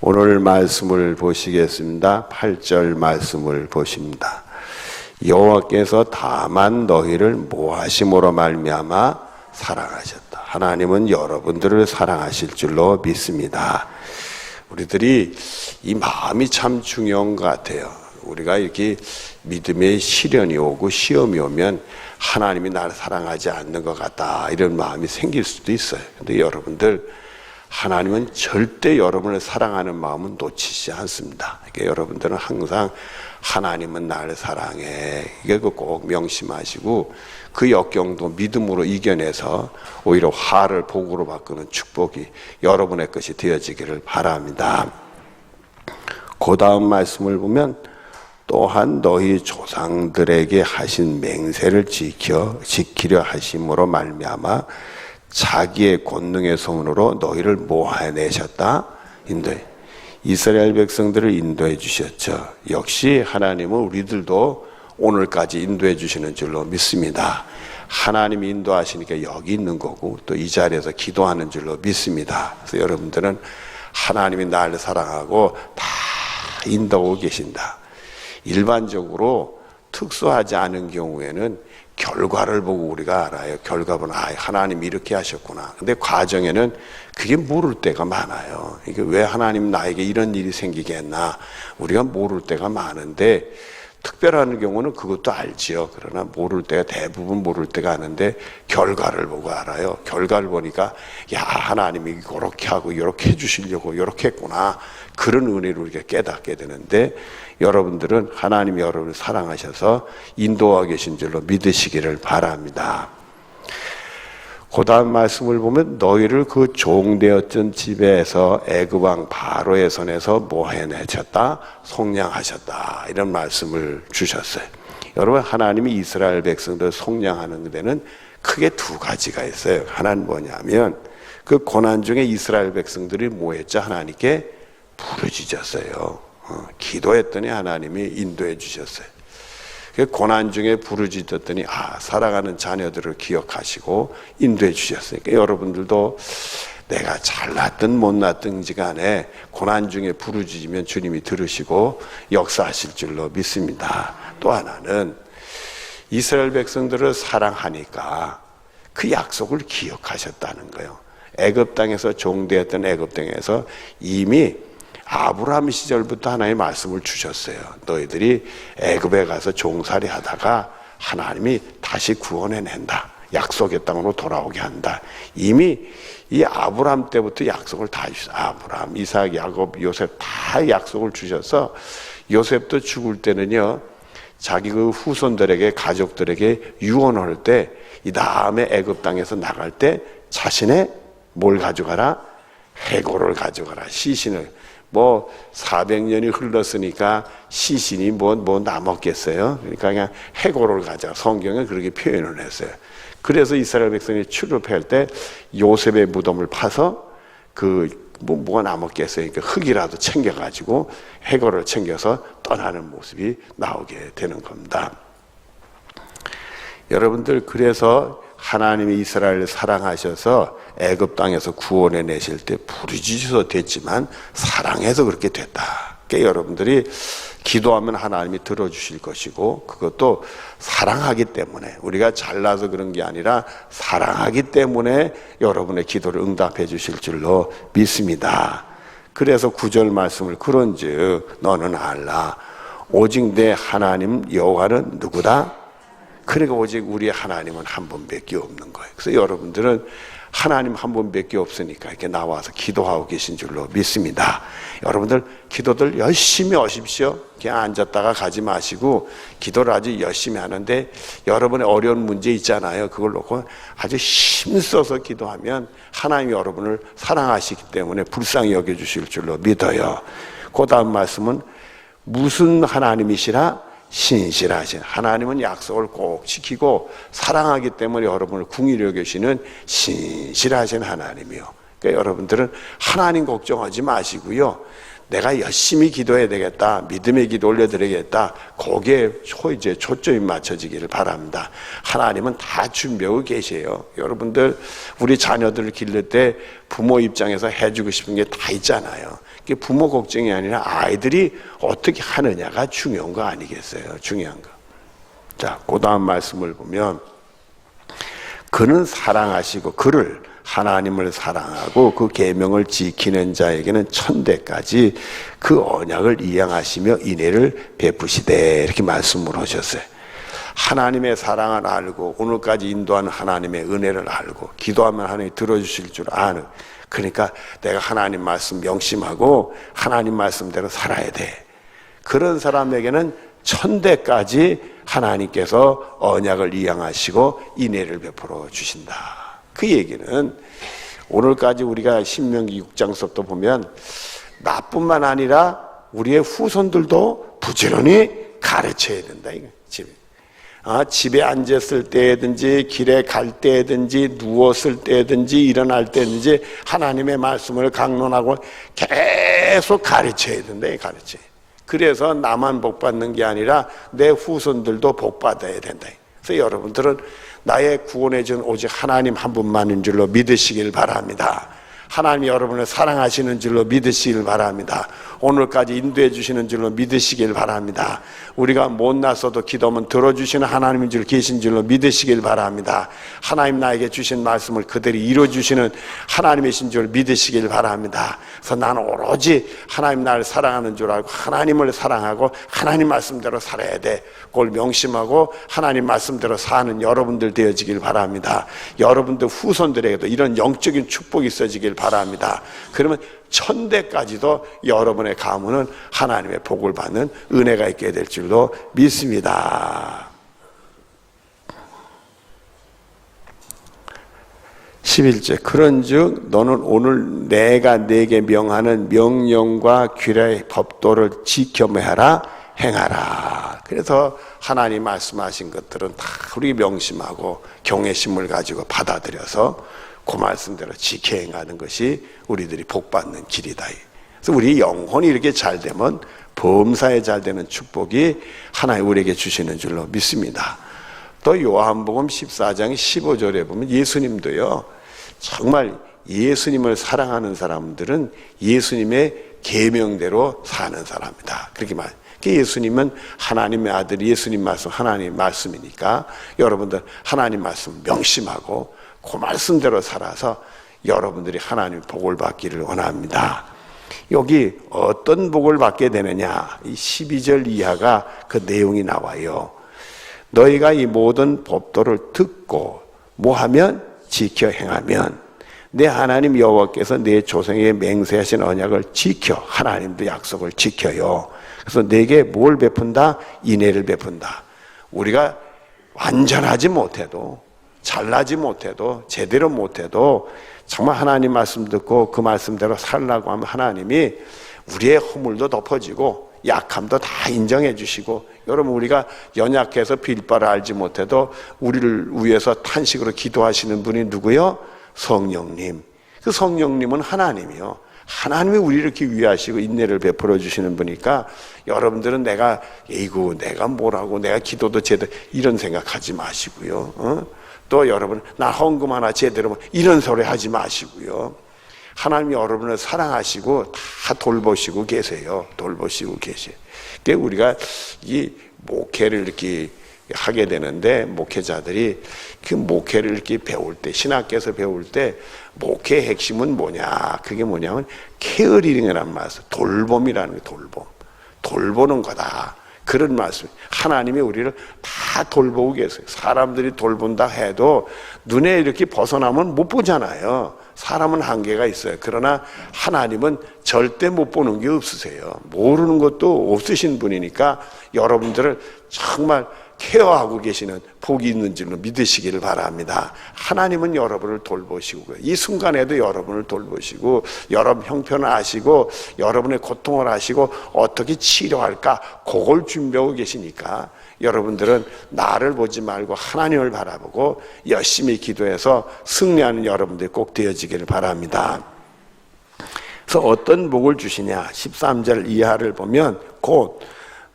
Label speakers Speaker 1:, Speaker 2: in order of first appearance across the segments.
Speaker 1: 오늘 말씀을 보시겠습니다. 8절 말씀을 보십니다. 여호와께서 다만 너희를 모하심으로 말미암아 사랑하셨다. 하나님은 여러분들을 사랑하실 줄로 믿습니다. 우리들이 이 마음이 참 중요한 것 같아요. 우리가 이렇게 믿음의 시련이 오고 시험이 오면 하나님이 나를 사랑하지 않는 것 같다, 이런 마음이 생길 수도 있어요. 근데 여러분들, 하나님은 절대 여러분을 사랑하는 마음은 놓치지 않습니다. 그러니까 여러분들은 항상 하나님은 나를 사랑해, 이게 꼭 명심하시고 그 역경도 믿음으로 이겨내서 오히려 화를 복으로 바꾸는 축복이 여러분의 것이 되어지기를 바랍니다. 그 다음 말씀을 보면, 또한 너희 조상들에게 하신 맹세를 지키려 하심으로 말미암아 자기의 권능의 손으로 너희를 모아내셨다. 이스라엘 백성들을 인도해 주셨죠. 역시 하나님은 우리들도 오늘까지 인도해 주시는 줄로 믿습니다. 하나님이 인도하시니까 여기 있는 거고 또 이 자리에서 기도하는 줄로 믿습니다. 그래서 여러분들은 하나님이 나를 사랑하고 다 인도하고 계신다. 일반적으로 특수하지 않은 경우에는 결과를 보고 우리가 알아요. 결과는 하나님이 이렇게 하셨구나. 근데 과정에는 그게 모를 때가 많아요. 이게 왜 하나님 나에게 이런 일이 생기게 했나, 우리가 모를 때가 많은데, 특별한 경우는 그것도 알지요. 그러나 모를 때가, 대부분 모를 때가 아는데 결과를 보고 알아요. 결과를 보니까 야, 하나님이 이렇게 하고 이렇게 해주시려고 이렇게 했구나, 그런 은혜를 우리가 깨닫게 되는데, 여러분들은 하나님이 여러분을 사랑하셔서 인도하고 계신 줄로 믿으시기를 바랍니다. 그 다음 말씀을 보면, 너희를 그 종되었던 집에서 애굽 왕 바로의 손에서 모해내셨다, 속량하셨다, 이런 말씀을 주셨어요. 여러분, 하나님이 이스라엘 백성들 속량하는 데는 크게 두 가지가 있어요. 하나는 뭐냐면, 그 고난 중에 이스라엘 백성들이 뭐 했죠? 하나님께 부르짖었어요. 기도했더니 하나님이 인도해 주셨어요. 고난 중에 부르짖었더니 사랑하는 자녀들을 기억하시고 인도해 주셨으니까, 여러분들도 내가 잘났든 못났든지 간에 고난 중에 부르짖으면 주님이 들으시고 역사하실 줄로 믿습니다. 또 하나는 이스라엘 백성들을 사랑하니까 그 약속을 기억하셨다는 거예요. 애굽 땅에서 종되었던 애굽 땅에서 이미 아브라함 시절부터 하나님의 말씀을 주셨어요. 너희들이 애굽에 가서 종살이 하다가 하나님이 다시 구원해낸다, 약속의 땅으로 돌아오게 한다. 이미 이 아브라함 때부터 약속을 다 주셨어요. 아브라함, 이삭, 야곱, 요셉 다 약속을 주셔서, 요셉도 죽을 때는요, 자기 그 후손들에게, 가족들에게 유언할 때, 이 다음에 애굽 땅에서 나갈 때 자신의 뭘 가져가라? 해골을 가져가라. 시신을. 400년이 흘렀으니까 시신이 뭐 남았겠어요. 그러니까 그냥 해골을 가져가. 성경에 그렇게 표현을 했어요. 그래서 이스라엘 백성이 출애굽할 때 요셉의 무덤을 파서 뭐가 남았겠어요. 그러니까 흙이라도 챙겨가지고 해골을 챙겨서 떠나는 모습이 나오게 되는 겁니다. 여러분들, 그래서 하나님이 이스라엘을 사랑하셔서 애굽 땅에서 구원해 내실 때 부르짖어서 됐지만 사랑해서 그렇게 됐다. 그러니까 여러분들이 기도하면 하나님이 들어주실 것이고, 그것도 사랑하기 때문에, 우리가 잘나서 그런 게 아니라 사랑하기 때문에 여러분의 기도를 응답해 주실 줄로 믿습니다. 그래서 9절 말씀을, 그런즉 너는 알라, 오직 내 하나님 여호와는 누구다? 그러니까 오직 우리 하나님은 한 분밖에 없는 거예요. 그래서 여러분들은 하나님 한 분밖에 없으니까 이렇게 나와서 기도하고 계신 줄로 믿습니다. 여러분들 기도들 열심히 하십시오. 그냥 앉았다가 가지 마시고 기도를 아주 열심히 하는데, 여러분의 어려운 문제 있잖아요. 그걸 놓고 아주 힘써서 기도하면 하나님이 여러분을 사랑하시기 때문에 불쌍히 여겨주실 줄로 믿어요. 그 다음 말씀은, 무슨 하나님이시라? 신실하신 하나님은 약속을 꼭 지키고 사랑하기 때문에 여러분을 긍휼히 여기시는 신실하신 하나님이요. 그러니까 여러분들은 하나님 걱정하지 마시고요, 내가 열심히 기도해야 되겠다, 믿음의 기도 올려드리겠다, 거기에 이제 초점이 맞춰지기를 바랍니다. 하나님은 다 준비하고 계세요. 여러분들 우리 자녀들을 기를 때 부모 입장에서 해주고 싶은 게 다 있잖아요. 그게 부모 걱정이 아니라 아이들이 어떻게 하느냐가 중요한 거 아니겠어요? 중요한 거. 자, 그 다음 말씀을 보면 그는 사랑하시고 그를 하나님을 사랑하고 그 계명을 지키는 자에게는 천대까지 그 언약을 이행하시며 인애를 베푸시되 이렇게 말씀을 하셨어요. 하나님의 사랑을 알고 오늘까지 인도하는 하나님의 은혜를 알고 기도하면 하나님이 들어주실 줄 아는, 그러니까 내가 하나님 말씀 명심하고 하나님 말씀대로 살아야 돼. 그런 사람에게는 천대까지 하나님께서 언약을 이행하시고 인애를 베풀어 주신다. 그 얘기는 오늘까지 우리가 신명기 6장서부터 보면 나뿐만 아니라 우리의 후손들도 부지런히 가르쳐야 된다. 집에 앉았을 때든지 길에 갈 때든지 누웠을 때든지 일어날 때든지 하나님의 말씀을 강론하고 계속 가르쳐야 된다. 가르쳐야. 그래서 나만 복 받는 게 아니라 내 후손들도 복 받아야 된다. 그래서 여러분들은 나의 구원의 전 오직 하나님 한 분만인 줄로 믿으시길 바랍니다. 하나님이 여러분을 사랑하시는 줄로 믿으시길 바랍니다. 오늘까지 인도해 주시는 줄로 믿으시길 바랍니다. 우리가 못났어도 기도하면 들어주시는 하나님인 줄 계신 줄로 믿으시길 바랍니다. 하나님 나에게 주신 말씀을 그대로 이루어주시는 하나님이신 줄 믿으시길 바랍니다. 그래서 나는 오로지 하나님 나를 사랑하는 줄 알고 하나님을 사랑하고 하나님 말씀대로 살아야 돼. 그걸 명심하고 하나님 말씀대로 사는 여러분들 되어지길 바랍니다. 여러분들 후손들에게도 이런 영적인 축복이 있어지길 바랍니다. 그러면 천대까지도 여러분의 가문은 하나님의 복을 받는 은혜가 있게 될 줄로 믿습니다. 11절 그런즉 너는 오늘 내가 네게 명하는 명령과 규례의 법도를 지켜 매하라 행하라. 그래서 하나님 말씀하신 것들은 다 우리 명심하고 경외심을 가지고 받아들여서 그 말씀대로 지켜 행하는 것이 우리들이 복받는 길이다. 그래서 우리 영혼이 이렇게 잘 되면 범사에 잘 되는 축복이 하나님 우리에게 주시는 줄로 믿습니다. 또 요한복음 14장 15절에 보면 예수님도요, 정말 예수님을 사랑하는 사람들은 예수님의 계명대로 사는 사람이다. 그렇게 말해요. 예수님은 하나님의 아들, 예수님 말씀, 하나님 말씀이니까 여러분들 하나님 말씀 명심하고 그 말씀대로 살아서 여러분들이 하나님 복을 받기를 원합니다. 여기 어떤 복을 받게 되느냐, 이 12절 이하가 그 내용이 나와요. 너희가 이 모든 법도를 듣고 뭐하면 지켜 행하면 내 하나님 여호와께서 내 조상에게 맹세하신 언약을 지켜, 하나님도 약속을 지켜요. 그래서 내게 뭘 베푼다? 인애를 베푼다. 우리가 완전하지 못해도, 잘나지 못해도, 제대로 못해도 정말 하나님 말씀 듣고 그 말씀대로 살라고 하면 하나님이 우리의 허물도 덮어지고 약함도 다 인정해 주시고, 여러분 우리가 연약해서 빌바를 알지 못해도 우리를 위해서 탄식으로 기도하시는 분이 누구요? 성령님. 그 성령님은 하나님이요. 하나님이 우리를 이렇게 위하시고 인내를 베풀어 주시는 분이니까 여러분들은 내가 뭐라고 내가 기도도 제대로 이런 생각하지 마시고요. 또 여러분 나 헌금 하나 제대로 이런 소리 하지 마시고요. 하나님이 여러분을 사랑하시고 다 돌보시고 계세요. 돌보시고 계세요. 그러니까 우리가 이 목회를 이렇게 하게 되는데 목회자들이 그 목회를 이렇게 배울 때, 신학교에서 배울 때 목회의 핵심은 뭐냐? 그게 뭐냐면 케어리링이라는 말씀, 돌봄이라는 게 돌보는 거다. 그런 말씀. 하나님이 우리를 다 돌보고 계세요. 사람들이 돌본다 해도 눈에 이렇게 벗어나면 못 보잖아요. 사람은 한계가 있어요. 그러나 하나님은 절대 못 보는 게 없으세요. 모르는 것도 없으신 분이니까 여러분들을 정말 케어하고 계시는 복이 있는 줄로 믿으시기를 바랍니다. 하나님은 여러분을 돌보시고 이 순간에도 여러분을 돌보시고 여러분 형편을 아시고 여러분의 고통을 아시고 어떻게 치료할까 그걸 준비하고 계시니까 여러분들은 나를 보지 말고 하나님을 바라보고 열심히 기도해서 승리하는 여러분들이 꼭 되어지기를 바랍니다. 그래서 그래서 어떤 복을 주시냐? 13절 이하를 보면 곧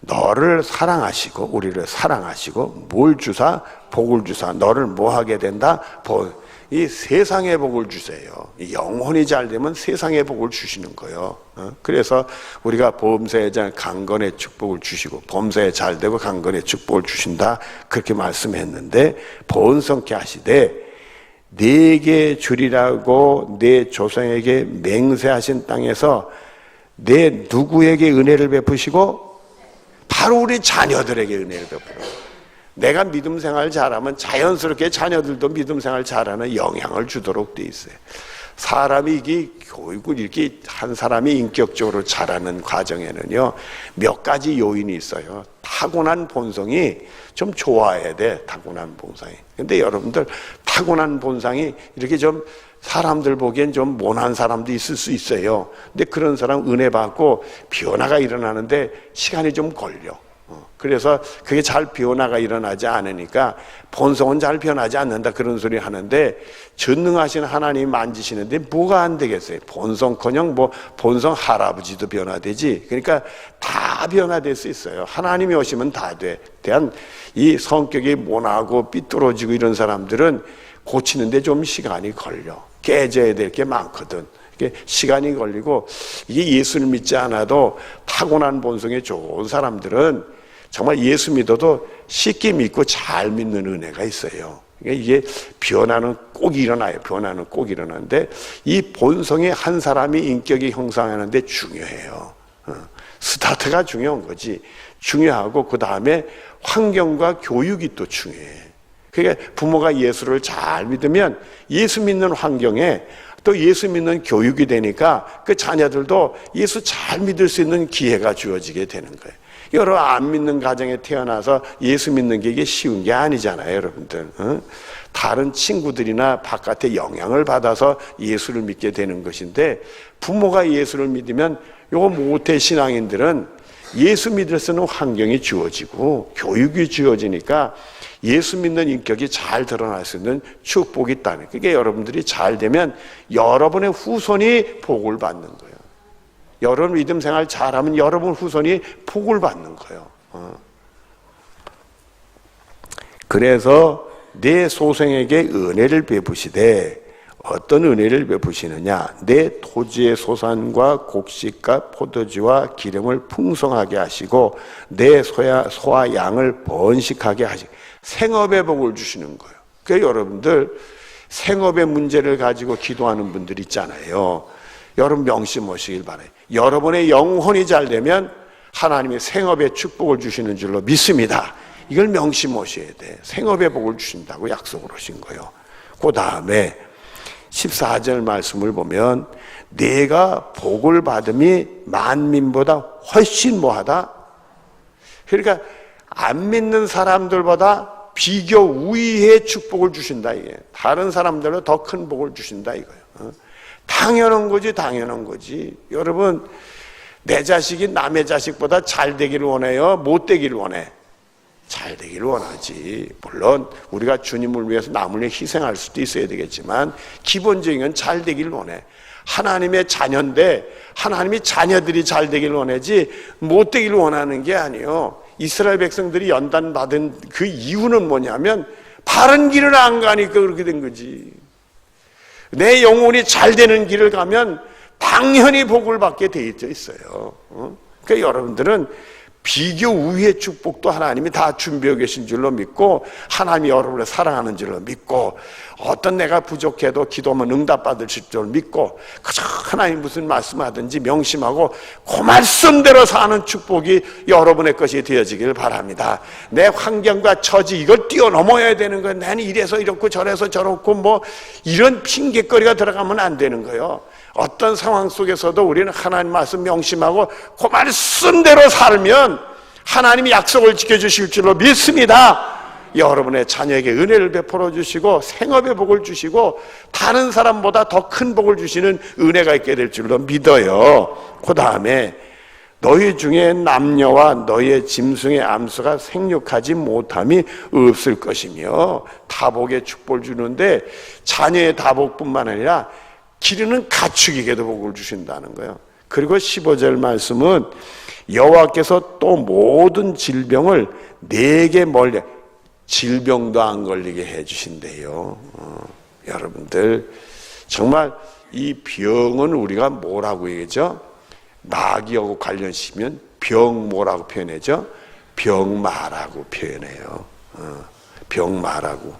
Speaker 1: 너를 사랑하시고 우리를 사랑하시고 뭘 주사? 복을 주사. 너를 뭐 하게 된다? 이 세상의 복을 주세요. 영혼이 잘 되면 세상의 복을 주시는 거예요. 그래서 우리가 범사에 강건의 축복을 주시고 범사에 잘 되고 강건의 축복을 주신다 그렇게 말씀했는데 번성케 하시되 네게 주리라고 내 조상에게 맹세하신 땅에서 내 누구에게 은혜를 베푸시고 바로 우리 자녀들에게 은혜를 베푸고 내가 믿음 생활 잘하면 자연스럽게 자녀들도 믿음 생활 잘하는 영향을 주도록 돼 있어요. 사람이 이게 교육을 이렇게 한 사람이 인격적으로 자라는 과정에는요 몇 가지 요인이 있어요. 타고난 본성이 좀 좋아야 돼. 타고난 본성이. 근데 여러분들 타고난 본성이 이렇게 좀 사람들 보기엔 좀 모난 사람도 있을 수 있어요. 근데 그런 사람 은혜 받고 변화가 일어나는데 시간이 좀 걸려. 그래서 그게 잘 변화가 일어나지 않으니까 본성은 잘 변하지 않는다 그런 소리 하는데 전능하신 하나님이 만지시는데 뭐가 안 되겠어요. 본성커녕 뭐 본성 할아버지도 변화되지. 그러니까 다 변화될 수 있어요. 하나님이 오시면 다 돼. 대한 이 성격이 모나고 삐뚤어지고 이런 사람들은 고치는데 좀 시간이 걸려. 깨져야 될 게 많거든. 시간이 걸리고 이게 예수를 믿지 않아도 타고난 본성이 좋은 사람들은 정말 예수 믿어도 쉽게 믿고 잘 믿는 은혜가 있어요. 이게 변화는 꼭 일어나요. 변화는 꼭 일어나는데 이 본성이 한 사람이 인격이 형성하는데 중요해요. 스타트가 중요한 거지. 중요하고 그 다음에 환경과 교육이 또 중요해. 그러니까 부모가 예수를 잘 믿으면 예수 믿는 환경에 또 예수 믿는 교육이 되니까 그 자녀들도 예수 잘 믿을 수 있는 기회가 주어지게 되는 거예요. 여러분 안 믿는 가정에 태어나서 예수 믿는 게 이게 쉬운 게 아니잖아요, 여러분들. 다른 친구들이나 바깥에 영향을 받아서 예수를 믿게 되는 것인데 부모가 예수를 믿으면 요거 모태 신앙인들은 예수 믿을 수 있는 환경이 주어지고 교육이 주어지니까 예수 믿는 인격이 잘 드러날 수 있는 축복이 있다는. 그게 여러분들이 잘 되면 여러분의 후손이 복을 받는 거예요. 여러분 믿음 생활 잘하면 여러분 후손이 복을 받는 거예요. 그래서 내 소생에게 은혜를 베푸시되 어떤 은혜를 베푸시느냐? 내 토지의 소산과 곡식과 포도주와 기름을 풍성하게 하시고 내 소와 양을 번식하게 하시고 생업의 복을 주시는 거예요. 그러니까 여러분들 생업의 문제를 가지고 기도하는 분들 있잖아요. 여러분 명심하시길 바라요. 여러분의 영혼이 잘 되면 하나님이 생업의 축복을 주시는 줄로 믿습니다. 이걸 명심하셔야 돼. 생업의 복을 주신다고 약속을 하신 거예요. 그 다음에 14절 말씀을 보면 내가 복을 받음이 만민보다 훨씬 뭐하다? 그러니까 안 믿는 사람들보다 비교 우위의 축복을 주신다 이게. 다른 사람들은 더 큰 복을 주신다 이거예요. 당연한 거지, 당연한 거지. 여러분, 내 자식이 남의 자식보다 잘 되기를 원해요? 못 되기를 원해? 잘 되기를 원하지. 물론 우리가 주님을 위해서 남을 위해 희생할 수도 있어야 되겠지만 기본적인 건 잘 되기를 원해. 하나님의 자녀인데 하나님이 자녀들이 잘 되기를 원하지 못 되기를 원하는 게 아니에요. 이스라엘 백성들이 연단받은 그 이유는 뭐냐면 바른 길을 안 가니까 그렇게 된 거지. 내 영혼이 잘 되는 길을 가면 당연히 복을 받게 돼 있어요. 그러니까 여러분들은 비교 우위의 축복도 하나님이 다 준비하고 계신 줄로 믿고 하나님이 여러분을 사랑하는 줄로 믿고 어떤 내가 부족해도 기도하면 응답받으실 줄로 믿고 그저 하나님 무슨 말씀하든지 명심하고 그 말씀대로 사는 축복이 여러분의 것이 되어지길 바랍니다. 내 환경과 처지 이걸 뛰어넘어야 되는 거예요. 나는 이래서 이렇고 저래서 저렇고 뭐 이런 핑계거리가 들어가면 안 되는 거예요. 어떤 상황 속에서도 우리는 하나님 말씀 명심하고 그 말씀대로 살면 하나님이 약속을 지켜주실 줄로 믿습니다. 여러분의 자녀에게 은혜를 베풀어 주시고 생업의 복을 주시고 다른 사람보다 더 큰 복을 주시는 은혜가 있게 될 줄로 믿어요. 그 다음에 너희 중에 남녀와 너희의 짐승의 암수가 생육하지 못함이 없을 것이며 다복의 축복을 주는데 자녀의 다복뿐만 아니라 기르는 가축에게도 복을 주신다는 거예요. 그리고 15절 말씀은 여호와께서 또 모든 질병을 내게 멀리, 질병도 안 걸리게 해주신대요. 여러분들 정말 이 병은 우리가 뭐라고 얘기하죠? 마귀하고 관련시면 병 뭐라고 표현하죠? 병마라고 표현해요. 병마라고,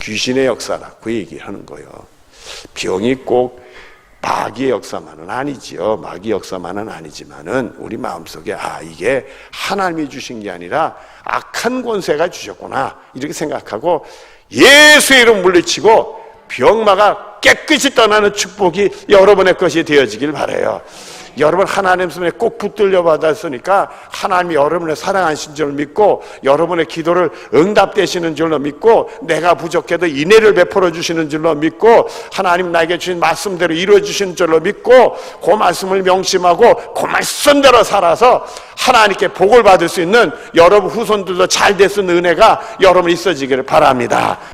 Speaker 1: 귀신의 역사라고 얘기하는 거예요. 병이 꼭 마귀의 역사만은 아니지요. 마귀 역사만은 아니지만은 우리 마음속에 이게 하나님이 주신 게 아니라 악한 권세가 주셨구나 이렇게 생각하고 예수의 이름 물리치고 병마가 깨끗이 떠나는 축복이 여러분의 것이 되어지길 바라요. 여러분 하나님 손에 꼭 붙들려 받았으니까 하나님이 여러분을 사랑하신 줄 믿고 여러분의 기도를 응답되시는 줄로 믿고 내가 부족해도 인애를 베풀어 주시는 줄로 믿고 하나님 나에게 주신 말씀대로 이루어 주시는 줄로 믿고 그 말씀을 명심하고 그 말씀대로 살아서 하나님께 복을 받을 수 있는 여러분 후손들도 잘 됐은 은혜가 여러분 있어지기를 바랍니다.